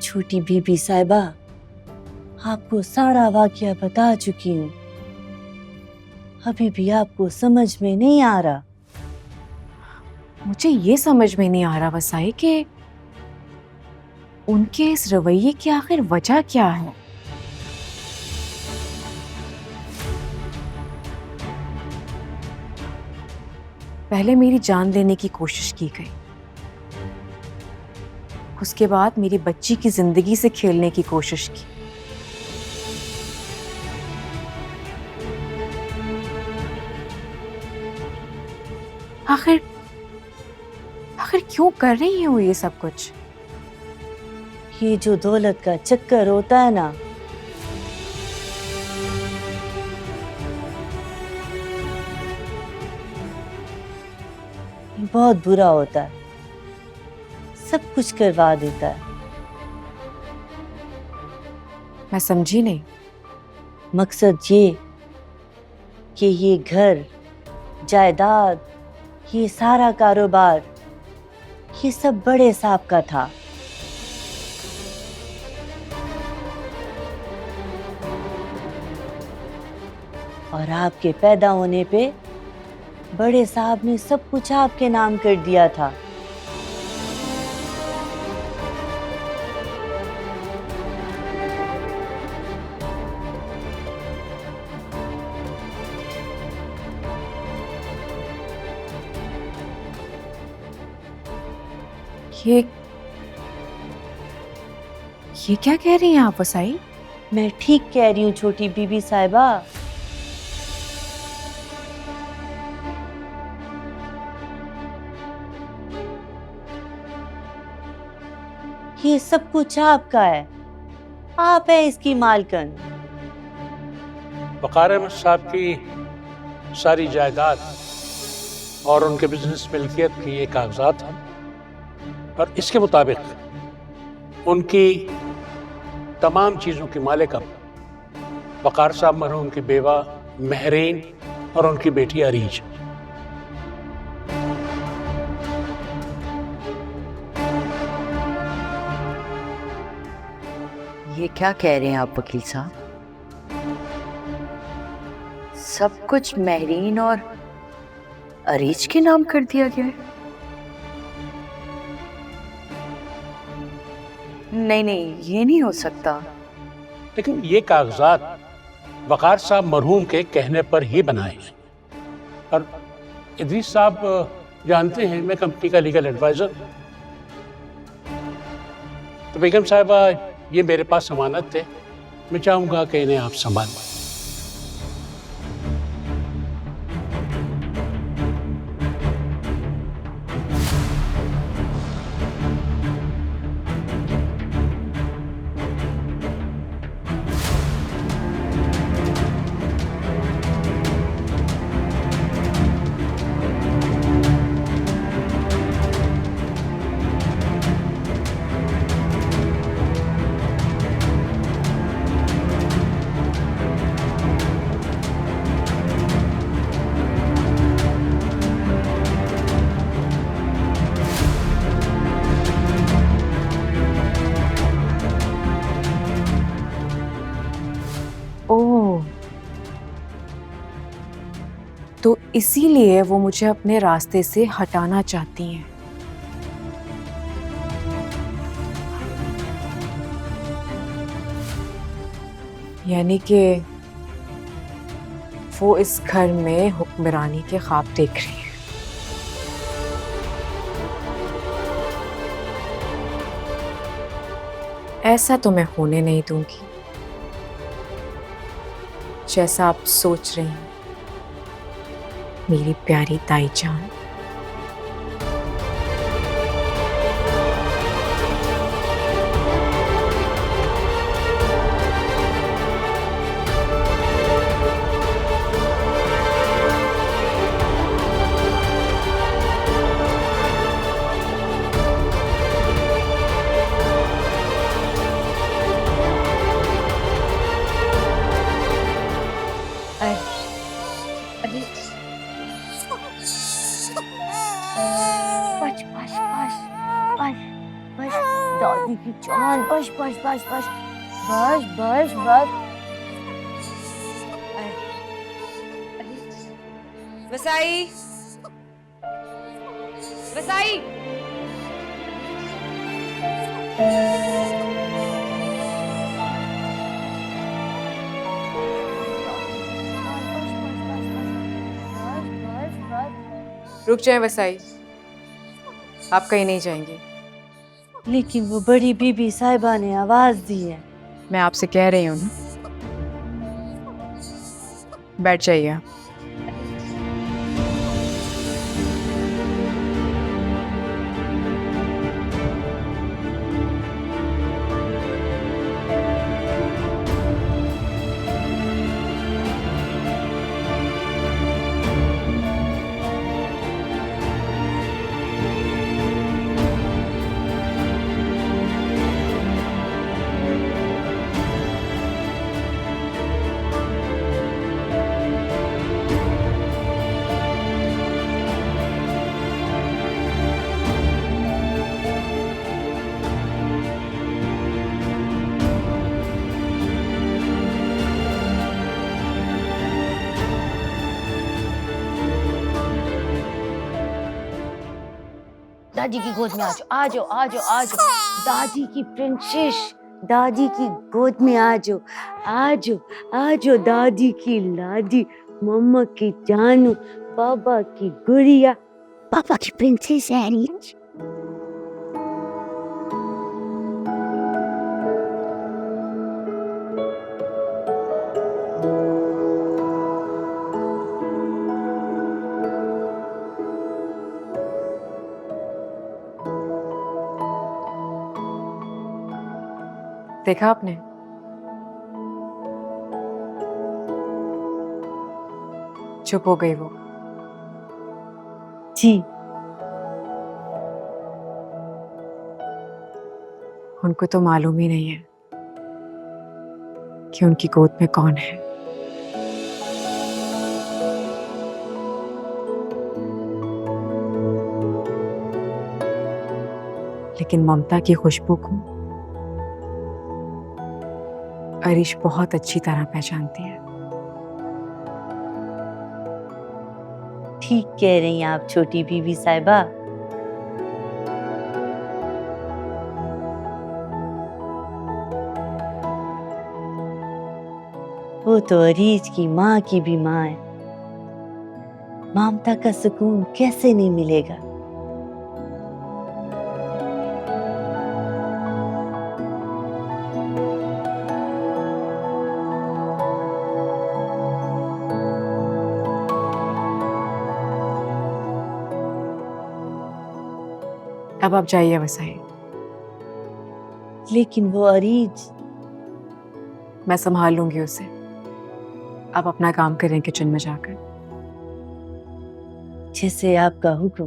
छोटी बीबी साहिबा, आपको सारा वाकया बता चुकी हूँ, अभी भी आपको समझ में नहीं आ रहा। मुझे ये समझ में नहीं आ रहा वसाई कि उनके इस रवैये की आखिर वजह क्या है। पहले मेरी जान लेने की कोशिश की गई, उसके बाद मेरी बच्ची की जिंदगी से खेलने की कोशिश की। आखिर आखिर क्यों कर रही हो ये सब कुछ? ये जो दौलत का चक्कर होता है ना, ये बहुत बुरा होता है, सब कुछ करवा देता है। मैं समझी नहीं। मकसद ये कि ये घर, जायदाद, ये सारा कारोबार, ये सब बड़े साहब का था। और आपके पैदा होने पे बड़े साहब ने सब कुछ आपके नाम कर दिया था। ये क्या कह रही हैं आप वसाई? मैं ठीक कह रही हूँ छोटी बीबी साहिबा। ये सब कुछ आपका है, आप है इसकी मालकन। वक़ार अहमद साहब की सारी जायदाद और उनके बिजनेस मिल्कियत की ये कागजात हैं और इसके मुताबिक उनकी तमाम चीज़ों की मालिक अब वक़ार साहब मरहूम की बेवा महरीन और उनकी बेटी अरीज। ये क्या कह रहे हैं आप वकील साहब? सब कुछ महरीन और अरीज के नाम कर दिया गया है? नहीं, ये नहीं हो सकता। लेकिन ये कागजात वक़ार साहब मरहूम के कहने पर ही बनाए हैं और इदरीस साहब जानते हैं मैं कंपनी का लीगल एडवाइजर। तो बेगम साहिबा, ये मेरे पास अमानत थे, मैं चाहूँगा कि इन्हें आप संभाल लें। ओह, तो इसीलिए वो मुझे अपने रास्ते से हटाना चाहती हैं। यानी कि वो इस घर में हुक्मरानी के ख्वाब देख रही है। ऐसा तो मैं होने नहीं दूंगी जैसा आप सोच रही हैं मेरी प्यारी ताई जान। दादी की जान, बस बस बस बस बस बस बस। वसाई, वसाई, रुक जाए वसाई, आप कहीं नहीं जाएंगे। लेकिन वो बड़ी बीबी साहिबा ने आवाज दी है। मैं आपसे कह रही हूँ ना, बैठ जाइए। दादी की गोद में आ जाओ, आ जाओ, आ जाओ, आ जाओ, दादी की प्रिंसेस, दादी की गोद में आ जाओ, आ जाओ, आ जाओ, दादी की लाडी, मम्मा की जानू, पापा की गुड़िया, पापा की प्रिंसेस एरीज। देखा आपने, चुप हो गई वो। जी, उनको तो मालूम ही नहीं है कि उनकी गोद में कौन है। लेकिन ममता की खुशबू को अरीश बहुत अच्छी तरह पहचानती है। ठीक कह रही हैं आप छोटी बीबी साहिबा। वो तो अरीज की माँ की भी माँ है। ममता का सुकून कैसे नहीं मिलेगा। अब आप जाइए वसाई, लेकिन वो अरीज, मैं संभाल लूंगी उसे। आप अपना काम करें किचन में जाकर। जैसे आपका हुक्म।